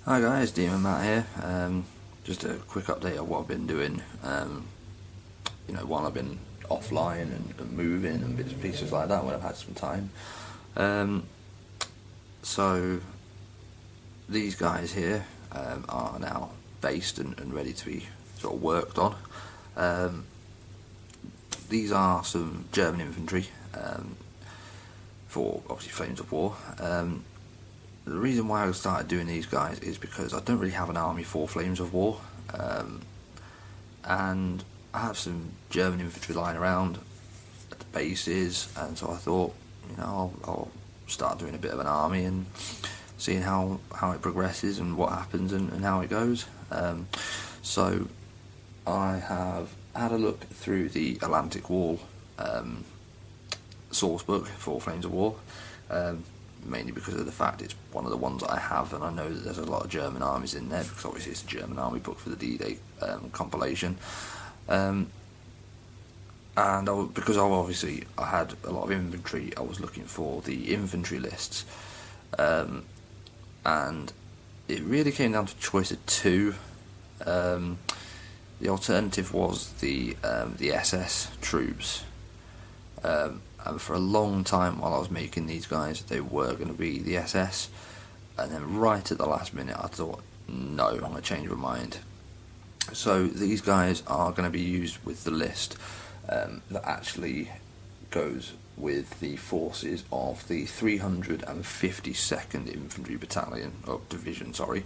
Hi guys, DaemonMatt here. Just a quick update of what I've been doing. While I've been offline and moving and bits and pieces like that when I've had some time. So these guys here are now based and ready to be sort of worked on. These are some German infantry for obviously Flames of War. The reason why I started doing these guys is because I don't really have an army for Flames of War, and I have some German infantry lying around at the bases, and so I thought, I'll start doing a bit of an army and seeing how it progresses and what happens and how it goes. So I have had a look through the Atlantic Wall source book for Flames of War. Mainly because of the fact it's one of the ones that I have, and I know that there's a lot of German armies in there, because obviously it's a German army book for the D-Day compilation. Because I had a lot of infantry, I was looking for the infantry lists, and it really came down to a choice of two. The alternative was the SS troops. And for a long time while I was making these guys, they were going to be the SS, and then right at the last minute I thought, no, I'm going to change my mind. So these guys are going to be used with the list that actually goes with the forces of the 352nd Infantry Battalion, or Division, sorry.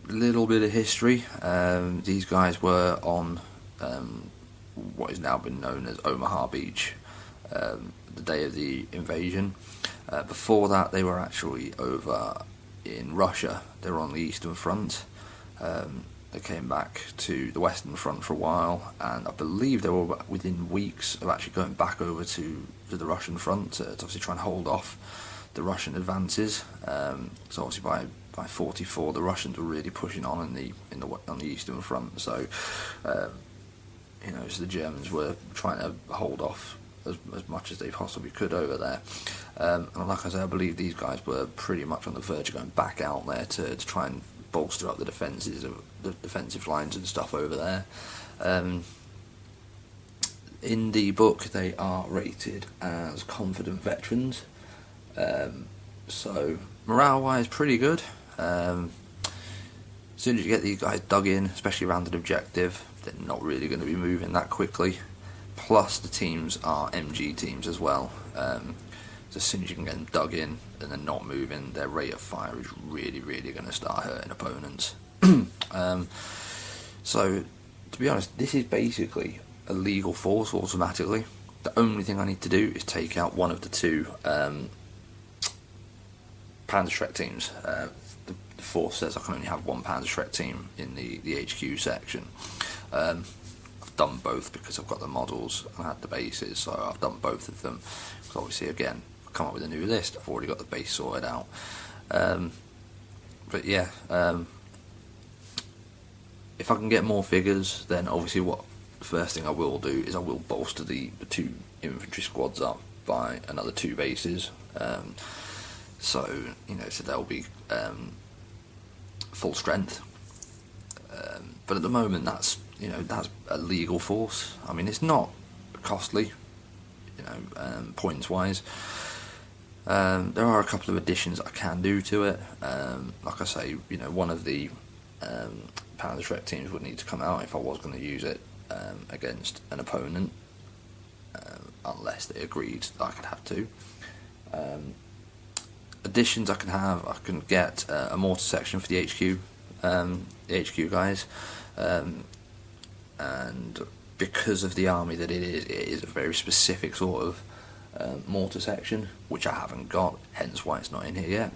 Little bit of history. These guys were on what has now been known as Omaha Beach, the day of the invasion. Before that, they were actually over in Russia. They were on the Eastern Front. They came back to the Western Front for a while, and I believe they were within weeks of actually going back over to the Russian front to obviously try and hold off the Russian advances. So obviously by 44, the Russians were really pushing on on the Eastern Front. So so the Germans were trying to hold off as much as they possibly could over there. And like I say, I believe these guys were pretty much on the verge of going back out there to try and bolster up the defences of the defensive lines and stuff over there. In the book, they are rated as confident veterans. So morale-wise, pretty good. As soon as you get these guys dug in, especially around an objective, they're not really going to be moving that quickly. Plus the teams are MG teams as well. So as soon as you can get them dug in and they're not moving, their rate of fire is really going to start hurting opponents. So to be honest, this is basically a legal force automatically. The only thing I need to do is take out one of the two Panzerschreck teams. The force says I can only have one Panzerschreck team in the HQ section. I've done both because I've got the models and I had the bases, so I've done both of them. Because obviously, again, I've come up with a new list. I've already got the base sorted out. But yeah, if I can get more figures, then obviously the first thing I will do is I will bolster the two infantry squads up by another two bases. So they'll be full strength. But at the moment, that's a legal force. I mean, it's not costly, points wise. There are a couple of additions I can do to it. Like I say, one of the Panzerschreck teams would need to come out if I was going to use it against an opponent, unless they agreed that I could have two. Additions I can get a mortar section for the HQ guys, and because of the army that it is a very specific sort of mortar section, which I haven't got, hence why it's not in here yet.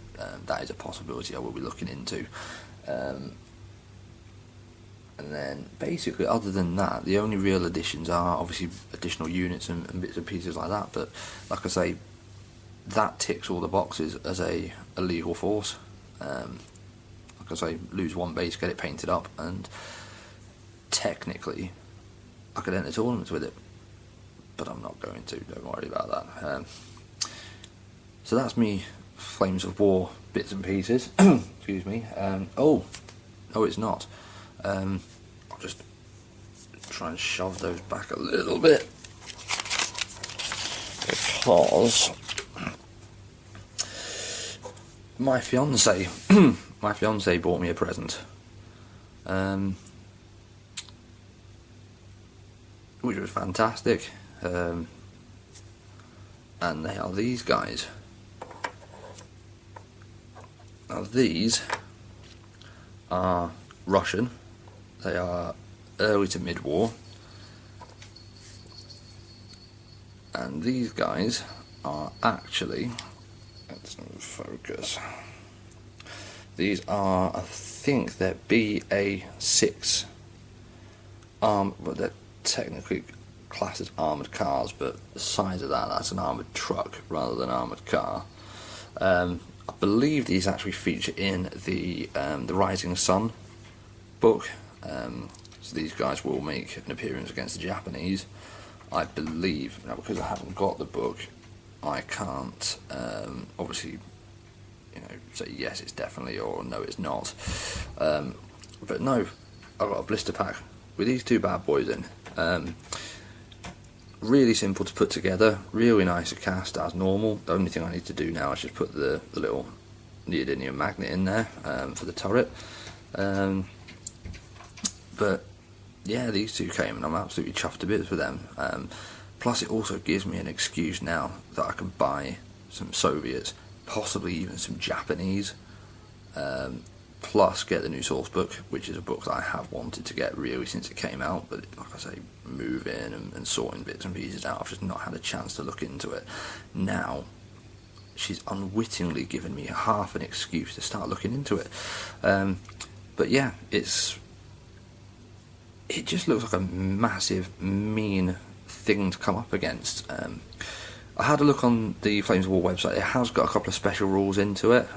That is a possibility I will be looking into. And then basically, other than that, the only real additions are obviously additional units and bits and pieces like that. But like I say, that ticks all the boxes as a legal force. Like I say, lose one base, get it painted up, and technically I could enter tournaments with it, but I'm not going to, don't worry about that. So that's me Flames of War bits and pieces. Excuse me. Oh, no, it's not. I'll just try and shove those back a little bit, because my fiance, bought me a present, which was fantastic. And they are these guys. Now these are Russian. They are early to mid-war. And these guys are actually, let's focus. These are, I think they're BA6 but they're technically classed as armoured cars, but the size of that's an armoured truck rather than armoured car. I believe these actually feature in the Rising Sun book, so these guys will make an appearance against the Japanese, I believe. Now, because I haven't got the book, I can't obviously, say yes it's definitely or no it's not, but no, I've got a blister pack with these two bad boys in. Really simple to put together, really nice to cast as normal. The only thing I need to do now is just put the little neodymium magnet in there for the turret. But yeah, these two came and I'm absolutely chuffed to bits with them. Plus it also gives me an excuse now that I can buy some Soviets, possibly even some Japanese, plus get the new source book, which is a book that I have wanted to get really since it came out, but like I say, moving and sorting bits and pieces out, I've just not had a chance to look into it. Now she's unwittingly given me half an excuse to start looking into it. But yeah, it just looks like a massive mean thing to come up against. I had a look on the Flames of War website. It has got a couple of special rules into it,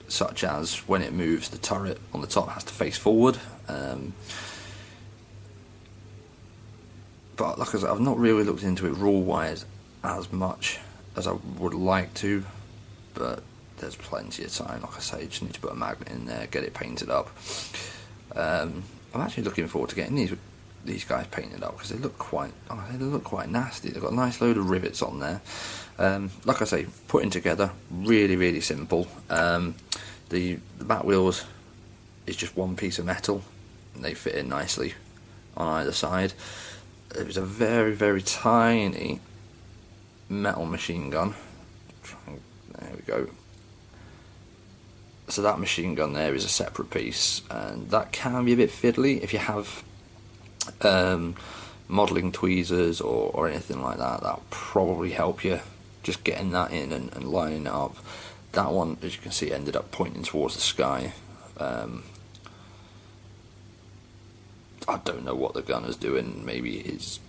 such as when it moves, the turret on the top has to face forward. But like I said, I've not really looked into it rule-wise as much as I would like to, but there's plenty of time. Like I say, just need to put a magnet in there, get it painted up. I'm actually looking forward to getting these guys painted up, because they look quite nasty. They've got a nice load of rivets on there. Like I say, putting together really simple. The back wheels is just one piece of metal, and they fit in nicely on either side. It was a very tiny metal machine gun. There we go. So that machine gun there is a separate piece, and that can be a bit fiddly if you have modelling tweezers or anything like that. That'll probably help you just getting that in and lining it up. That one, as you can see, ended up pointing towards the sky. I don't know what the gunner's doing. Maybe he's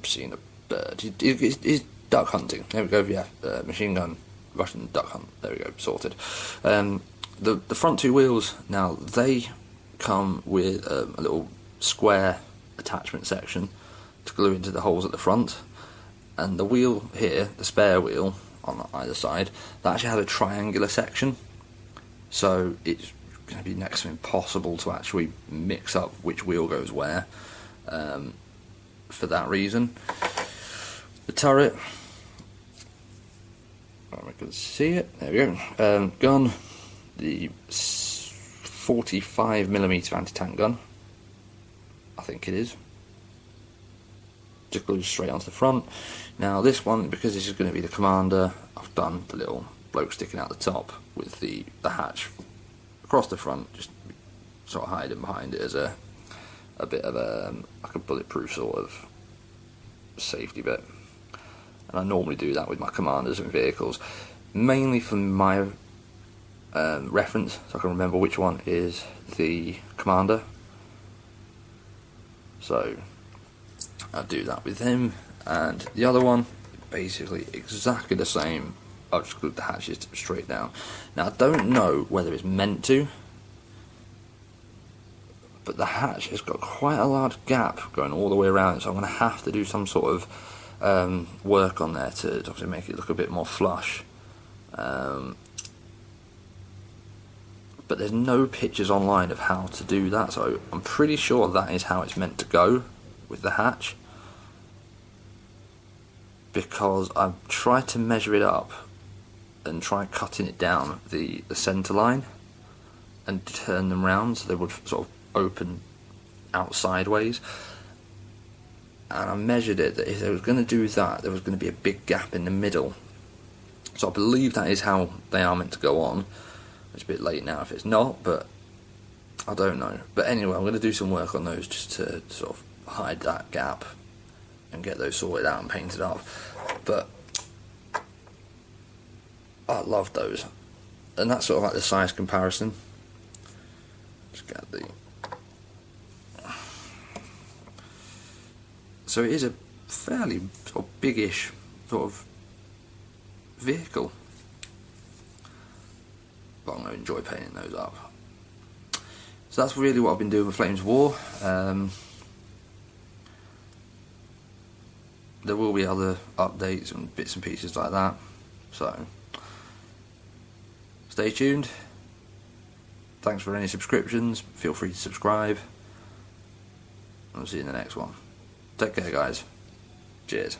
seeing a bird. He's duck hunting. There we go. Yeah, machine gun, Russian duck hunt. There we go, sorted. The front two wheels now, they come with a little square attachment section to glue into the holes at the front, and the wheel here, the spare wheel on either side, that actually has a triangular section, so it's going to be next to impossible to actually mix up which wheel goes where, for that reason. The turret, I can see it, there we go. Gun, the 45mm anti-tank gun, I think it is, just glued straight onto the front. Now this one, because this is going to be the commander, I've done the little bloke sticking out the top with the hatch across the front, just sort of hiding behind it as a bit of like a bulletproof sort of safety bit. And I normally do that with my commanders and vehicles, mainly for my reference, so I can remember which one is the commander. So I'll do that with him, and the other one, basically exactly the same. I've just glued the hatches straight down. Now I don't know whether it's meant to, but the hatch has got quite a large gap going all the way around it, so I'm going to have to do some sort of work on there to obviously make it look a bit more flush. But there's no pictures online of how to do that, so I'm pretty sure that is how it's meant to go with the hatch, because I've tried to measure it up and try cutting it down the centre line and turn them round so they would sort of open out sideways, and I measured it that if they was going to do that, there was going to be a big gap in the middle. So I believe that is how they are meant to go on. It's a bit late now if it's not, but I don't know. But anyway, I'm going to do some work on those just to sort of hide that gap and get those sorted out and painted up. But I love those, and that's sort of like the size comparison. Just get the. So it is a fairly sort of biggish sort of vehicle. But I'm going to enjoy painting those up. So that's really what I've been doing with Flames of War. There will be other updates and bits and pieces like that, so stay tuned. Thanks for any subscriptions, feel free to subscribe. I'll see you in the next one. Take care, guys. Cheers.